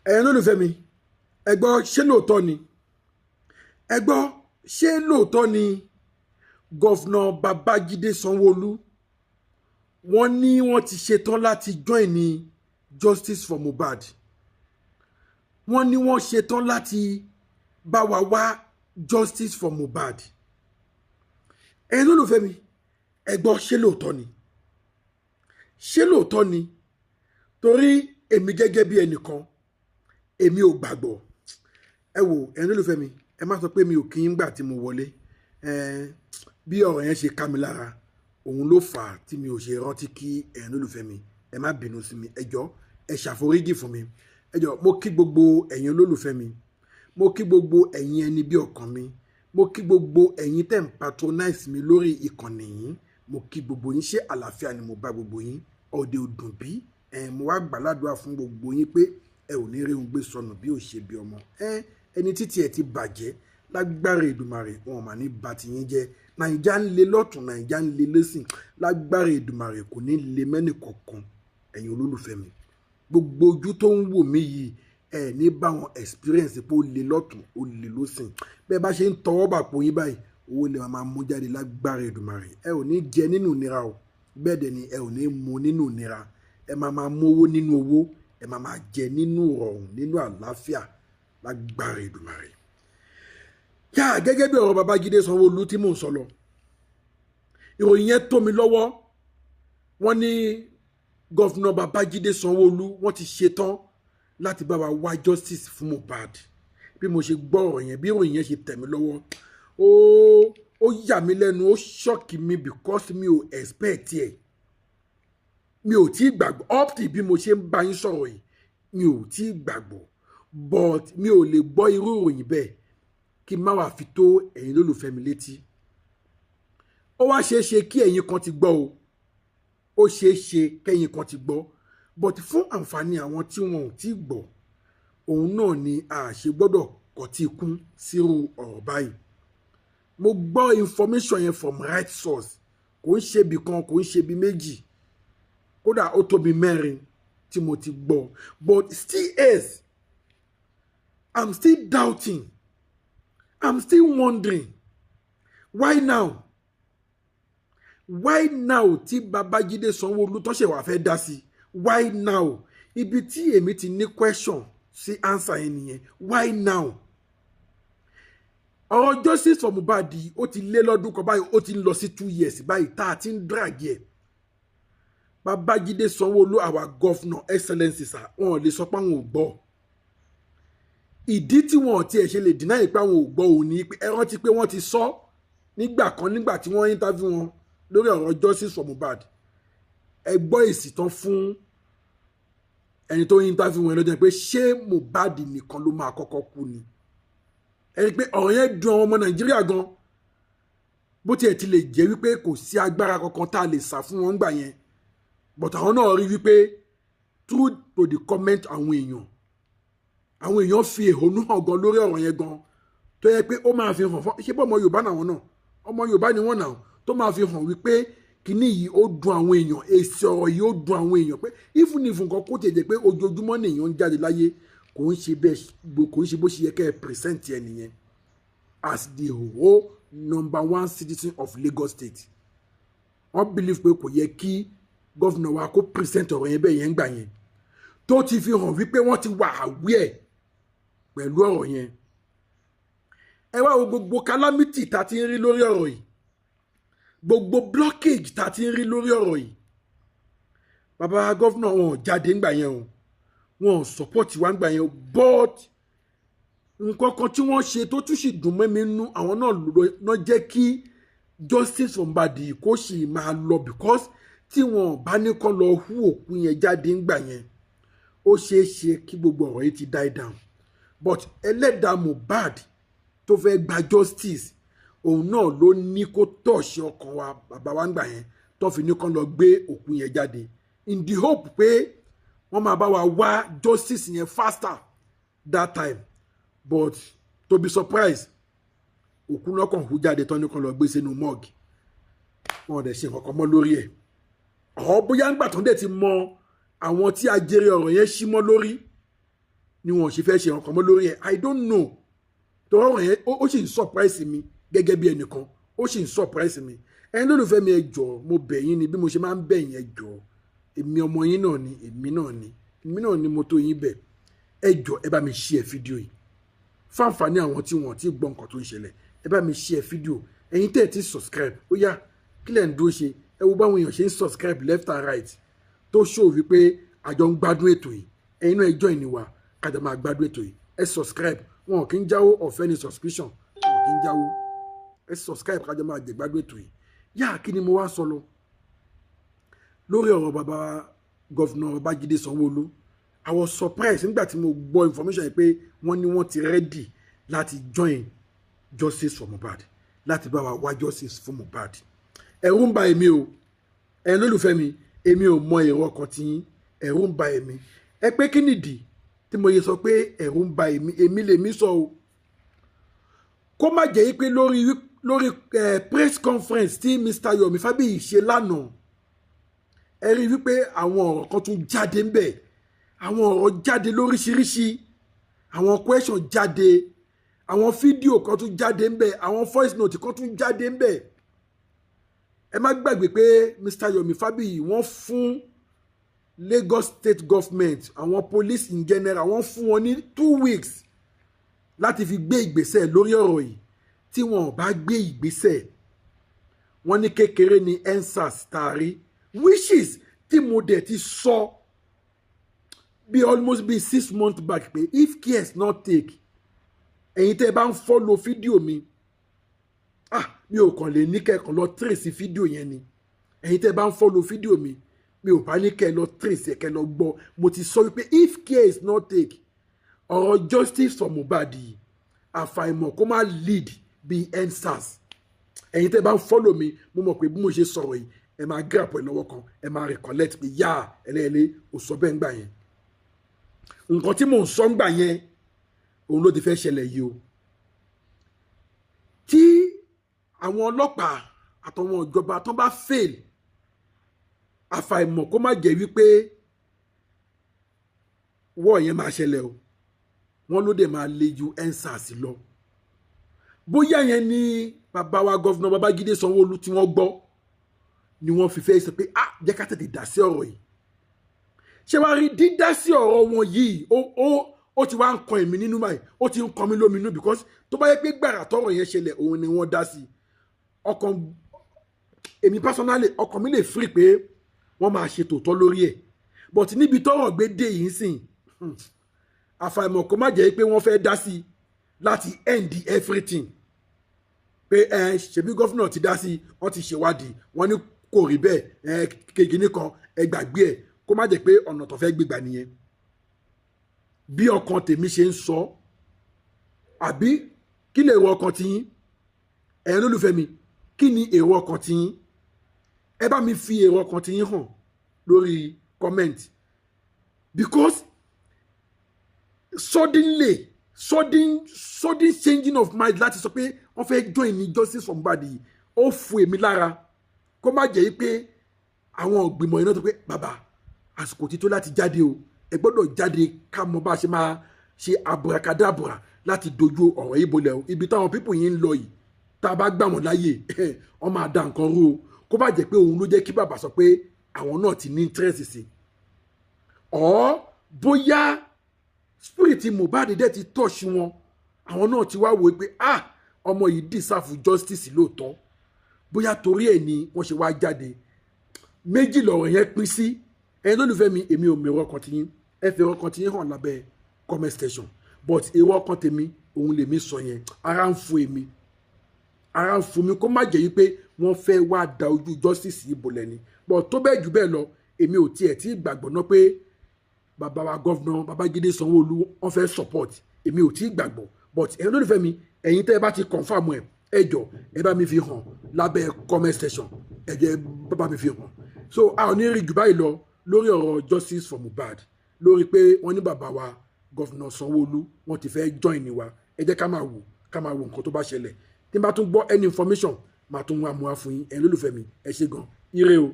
ẹ̀yin olólùfẹ́ mi ẹ gbọ́ ṣé lóòótọ́ ni ẹ gbọ́ ṣé lóòótọ́ ni gọ́fúnà Babájídé Sanwó-Olú wọ́n ní wọ́n ti ṣetán láti join ní Justice for Mohbad wọ́n ní wọ́n ṣetán láti bá wa wá Justice for Mohbad ẹ̀yin olólùfẹ́ mi ẹ gbọ́ ṣé lóòótọ́ ni torí èmi gẹ́gẹ́ bí ẹnìkan èmi ò gbàgbọ́ ẹ wò ẹ̀yin olólùfẹ́ mi ẹ má sọ pé mi ò kí ń gbà tí mo wọlé bí ọ̀rọ̀ yẹn ṣe ká mi lára òun ló fà á tí mi ò ṣe rántí kí ẹ̀yin olólùfẹ́ mi ẹ má bínú sí mi ẹ jọ̀ọ́ ẹ ṣàforíjì fún mi ẹ jọ̀ọ́ mo kí gbogbo ẹ̀yin olólùfẹ́ mi mo kí gbogbo ẹ̀yin ẹni bí ọkàn mi mo kí gbogbo ẹ̀yin tẹ́ ń patronize mi lórí ìkànnì yìí mo kí gbogbo yín ṣé àlàáfíà ni mo bá gbogbo yín ọ̀dẹ̀ òdùn bí mo wá gbàládùá fún gbogbo yín pé ẹ ò ní rí ohun gbé sọnù bí ò ṣe bí ọmọ ẹni títí ẹ ti bàjẹ́ lágbára Èdùmàrè wọn mà ní bà tiyín jẹ́ nàìjà ń le lọ́tún nàìjà ń le lẹ́sìn lágbára Èdùmàrè kò ní le mẹ́nì kankan ẹ̀yin olólùfẹ́ mi gbogbo ojú tó ń wò mí yìí ẹ ní bá wọn experience pé ó le lọ́tún ó le lọ́sìn bẹ́ẹ̀ bá ṣe ń tọwọ́ bà pò yín báyìí owó lè máa mú jáde lágbára Èdùmàrè ẹ ò ní jẹ nínú ìnira o bẹ́ẹ̀ dẹ̀ ni ẹ ò ní mu nínú ìnira ẹ máa mú owó nínú owó ẹ máa jẹ nínú ìrọ̀rùn nínú àlàáfíà lágbára Èdùmàrè yá gẹ́gẹ́ bí ọ̀rọ̀ Babájídé Sanwó-Olú tí mò ń sọ lọ ìròyìn yẹn tó mi lọ́wọ́ wọ́n ní gọ́fúnà Babájídé Sanwó-Olú wọ́n ti ṣetán láti bá wa wá justice fún Mohbad bí mo ṣe gbọ́ ọ̀rọ̀ yẹn bí ìròyìn yẹn ṣe tẹ̀ mí lọ́wọ́ ó yà mí lẹ́nu ó ṣọ́ọ̀kì mi because mi ò expect ẹ̀ mi ò tí ì gbàgbọ́ up till bí mo ṣe ń bá yín sọ̀rọ̀ yìí mi ò tí ì gbàgbọ́ but mi ò lè gbọ́ irú ìròyìn bẹ́ẹ̀ kí n má wàá fi tó ẹ̀yin lólùfẹ́ mi létí ó wá ṣeé ṣe kí ẹ̀yin kan ti gbọ́ o ó ṣeé ṣe kẹ́yin kan ti gbọ́ but fún àǹfààní àwọn tí wọn ò tí ì gbọ́ òun náà ni a ṣe gbọ́dọ̀ kọtí ikún sírú ọ̀rọ̀ báyìí mo gbọ́ information yẹn from right source kò ń ṣe bí kan kò ń ṣe bí méjì kódà ó tó bí mẹ́rin tí mo ti gbọ́ but still is I'm still doubting I'm still wondering why now tí Babájídé Sanwó-Olú tó ṣe wá fẹ́ dá sí why now ibi tí èmi ti ní question sí answer yẹn nìyẹn why now ọ̀rọ̀ justice for Mohbad ó ti lé lọ́dún kan báyìí ó ti ń lọ sí 2 years báyìí tá a ti ń drag yẹ Babájídé Sanwó-Olú our governor excellence sir wọn ò lè sọ pé àwọn ò gbọ́ ìdí tí wọn ò tiẹ̀ ṣe lè deny pé àwọn ò gbọ́ òun ni pé ẹ rántí pé wọ́n ti sọ nígbà kan nígbà tí wọ́n interview wọn lórí ọ̀rọ̀ justice for Mohbad ẹ gbọ́ èsì tán fún ẹni tó interview wọn lọ́jọ́ pé ṣé Mohbad nìkan ló máa kọ́kọ́ kú ni ẹni pé ọ̀rọ̀ yẹn dùn àwọn ọmọ Nàìjíríà gan bó tiẹ̀ ti lè jẹ́ wípé kò sí agbára kankan tá a lè sà fún wọn gbà yẹn but àwọn náà rí wípé true to the comment àwọn èèyàn fi èhónú hàn gan lórí ọ̀rọ̀ yẹn gan tó yẹ pé ó máa fi hàn fún ṣé bọ́ ọmọ Yorùbá náà wọn náà ọmọ Yorùbá ni wọ́n náà tó máa fi hàn wípé kíní yìí ó dùn àwọn èèyàn èsì ọ̀rọ̀ yìí ó dùn àwọn èèyàn pé even if nǹkan kó tẹ̀ jẹ́ pé ojoojúmọ́ nìyẹn ń jáde láyé kò ń ṣe bó ṣe yẹ kẹ́ ẹ present ẹ nìyẹn as the whole #1 citizen of Lagos State wọ́n believe pé kò yẹ kí gọ́fìnà wa kó present ọ̀rọ̀ yẹn bẹ́ẹ̀ yẹn ń gbà yẹn tó ti fi hàn wípé wọ́n ti wà aware pẹ̀lú ọ̀rọ̀ yẹn ẹ wá wo gbogbo calamity tá ti ń rí lórí ọ̀rọ̀ yìí gbogbo blockage tá ti ń rí lórí ọ̀rọ̀ yìí bàbá gọ́fìnà wọn ò jáde ńgbà yẹn o wọn ò support wa ńgbà yẹn o but nǹkan kan tí wọ́n ṣe tó tún sì dùn mẹ́mi nú àwọn náà jẹ́ kí justice for Mohbad kó sì máa lọ because tí wọn bá ní kán lọ hú òkú yẹn jáde ńgbà yẹn ó ṣeé ṣe kí gbogbo ọ̀rọ̀ yìí ti die down but ẹlẹ́dàá Mohbad tó fẹ́ gba justice òun náà ló ní kó tọ̀ṣe ọkàn wa bàbá wa ńgbà yẹn tó fi ní kán lọ gbé òkú yẹn jáde in the hope pé wọ́n máa bá wa wá justice yẹn faster that time but to be surprised òkú náà kàn hú jáde tán ní kán lọ gbé sínú morgue wọn ò dẹ̀ ṣe nǹkan kan mọ́ lórí ẹ̀ ọ̀ bóyá ńgbà tó ń dẹ̀ ti mọ àwọn tí ajere ọ̀rọ̀ yẹn ṣí mọ́ lórí ni wọ́n ṣe fẹ́ ṣe nǹkan mọ́ lórí ẹ̀. I don't know tọ́rọ̀ yẹn ó sì ń surprise mi gẹ́gẹ́ bí ẹnìkan, ó sì ń surprise mi. Ẹ̀yin lólùfẹ́ mi, ẹ jọ̀ọ́ mo bẹ̀ yín ni bí mo ṣe máa ń bẹ̀ yín, ẹ jọ̀ọ́ èmi ọmọ yín náà ni, èmi náà ni mo tó yín bẹ̀. Ẹ jọ̀ọ́ ẹ bá mi share fídíò yìí fún àǹfààní àwọn tí wọ́n ti gbọ́ nǹkan tó ń ṣẹlẹ̀. Ẹ bá mi share fídíò. Ẹ̀yin tẹ́ ẹ ti subscribe, ó yá kí lẹ̀ ń dúró ṣe. Ẹ wo báwọn èèyàn ṣe ń subscribe left and right tó show wípé àjọ ń gbádùn ètò yìí. Ẹ̀yin náà ẹ join wa kájọ máa gbádùn ètò yìí. Ẹ subscribe, wọn kì í jáwó ọ̀fẹ́ ní subscription, wọn kì í jáwó. Ẹ subscribe kájọ máa jẹ gbádùn ètò yìí. Yá kí ni mo wá sọ lọ lórí ọ̀rọ̀ bàbá Governor Babájídé Sanwó-Olú. I was surprised nígbà tí mo gbọ́ information yìí pé wọ́n ní wọ́n ti ready láti join justice for Mohbad, láti bá wa wá justice fún Mohbad. Ẹ̀rù ń bà èmi o, ẹ̀yin lólùfẹ́ mi, èmi ò mọ èrò ọkàn tí yín, ẹ̀rù ń bà èmi. Ẹ pé kí nìdí tí mo yẹ sọ pé ẹ̀rù ń bà èmi lèmi sọ o. Kó má jẹ́ pé lórí press conference tí Mr. Yomi Fabiyi ṣe lánàá, ẹ rí wípé àwọn ọ̀rọ̀ kan tún jáde ń bẹ̀, àwọn ọ̀rọ̀ jáde lóríṣiríṣi, àwọn question jáde, àwọn fídíò kan tún jáde ń bẹ̀, àwọn voice note kan tún jáde ń bẹ̀. Ẹ má gbàgbé pé Mr. Yomi Fabiyi wọ́n fún Lagos State Government, àwọn police in general, wọ́n fún wọn ní 2 weeks láti fi gbé ìgbésẹ̀ lórí ọ̀rọ̀ yìí. Tí wọn ò bá gbé ìgbésẹ̀, wọ́n ní kékeré ní EndSARS tààrí, which is tí mo dẹ̀ ti sọ bí almost be 6 months back pé if care is not take, ẹ̀yin tẹ́ ẹ bá ń follow fídíò mi, mi ò kàn lè ní kẹ́kọ̀ọ́ lọ trace fídíò yẹn ni. Ẹ̀yin tẹ́ ẹ bá ń follow fídíò mi, mi ò bá ní kẹ́ lọ trace kẹ́ lọ gbọ́. Mo ti sọ wípé if care is not take, ọ̀rọ̀ justice for Mohbad yìí àfàìmọ̀ kó má lead bí EndSARS. Ẹ̀yin tẹ́ ẹ bá ń follow mi, mo mọ̀ pé bí mo ṣe sọ̀rọ̀ yìí ẹ máa grab ẹ lọ́wọ́ kan, ẹ máa recollect pé yá ẹlẹ́ẹ̀lẹ́ ò sọ bẹ́ẹ̀ ń gbà yẹn. Nǹkan tí mò ń sọ ń gbà yẹn òun ló ti fẹ́ ṣẹlẹ̀ yìí o. Tí àwọn ọlọ́pàá àtàwọn ìjọba tó bá fail, àfàìmọ̀ kó má jẹ́ wípé wọ́ọ̀ yẹn máa ṣẹlẹ̀ o. Wọ́n ló dẹ̀ máa le ju EndSARS lọ. Bóyá yẹn ni bàbá wa Governor Babájídé Sanwó-Olú tí wọ́n gbọ́ ni wọ́n fi fẹ́ sọ pé jẹ́ ká tètè dá sí ọ̀rọ̀ yìí. Ṣé wàá rí dídá sí ọ̀rọ̀ wọn yìí ó ti wá ń kan èmi nínú báyìí, ó ti ń kan mi lóminú because tó bá yẹ pé gbàrà tọ́rọ̀ yẹn ṣẹlẹ̀ òun ni wọ́n dá sí. Ọkàn èmi personally ọkàn mi lè free pé wọ́n máa ṣe tòótọ́ lórí ẹ̀, but níbi tọ́rọ̀ gbé dé yìí sìn, àfàìmọ̀ kó má jẹ́ pé wọ́n fẹ́ dá sí láti end everything. Pé ṣebí gọ́fúnà ti dá sí, wọ́n ti ṣèwádìí, wọ́n ní kò rí bẹ́ẹ̀, kejì nìkan ẹ gbàgbé ẹ̀, kó má jẹ́ pé ọ̀nà tó fẹ́ gbégbà nìyẹn. Bí ọkàn tèmi ṣe ń sọ, àbí kí lè èrò ọkàn tiyín? Ẹ̀yin lólùfẹ́ mi, kí ni èrò ọkàn tiyín? Ẹ bá mi fi èrò ọkàn tiyín hàn lórí comment, because sudden changing of mind láti sọ pé wọ́n fẹ́ join ní justice for Mohbad yìí ó fún èmi lára. Kó má jẹ́ pé àwọn ògbìmọ̀ iná tó pé bàbá àsìkò ti tó láti jáde o, ẹ gbọ́dọ̀ jáde ká mọ bá ṣe máa ṣe abracadabra láti dojú ọ̀rọ̀ yìí bolẹ̀ o. Ibi táwọn pípò yìí ń lọ yìí, tá a bá gbà wọ́n láyè wọ́n máa da nǹkan rú o. Kó má jẹ́ pé òun ló jẹ́ kí bàbá sọ pé àwọn náà ti ní interest sí. Bóyá spirit Mohbad dẹ̀ ti touch wọn, àwọn náà ti wá wò pé ọmọ yìí deserve justice lóòótọ́. Bóyá torí ẹ̀ ni wọ́n ṣe wá jáde. Méjì lọ̀rọ̀ yẹn pín sí. Ẹ̀yin lólùfẹ́ mi, èmi ò mèrò ọkàn tiyín, ẹ fi èrò ọkàn tiyín hàn lábẹ́ comment section, but èrò ọkàn tèmi òun lèmi sọ yẹn. Ara ń fún èmi, ara ń fún mi kó má jẹ́ wípé wọ́n fẹ́ wá da ojú justice yìí bolẹ̀ ni. But tó bẹ́ẹ̀ jù bẹ́ẹ̀ lọ, èmi ò tiẹ̀ tí gbàgbọ́ náà pé bàbá wa Governor Babájídé Sanwó-Olú wọ́n fẹ́ support. Èmi ò tí gbàgbọ́, but ẹ̀yin lólùfẹ́ mi, ẹ̀yin tẹ́ ẹ bá ti confirm ẹ jọ̀ọ́ ẹ bá mi fi hàn lábẹ́ comment section, ẹ jẹ́ bá mi fi hàn. So a ò ní rí jù báyìí lọ lórí ọ̀rọ̀ justice for Mohbad, lórí pé wọ́n ní bàbá wa Governor Sanwó-Olú wọ́n ti fẹ́ join ni wa. Ẹ jẹ́ ká máa wò nǹkan tó bá ṣẹlẹ̀. Tí n bá tún gbọ́ any information máa tún wá mú wá fún yín. Ẹ̀yin lólùfẹ́ mi, ẹ ṣé gan, ire o.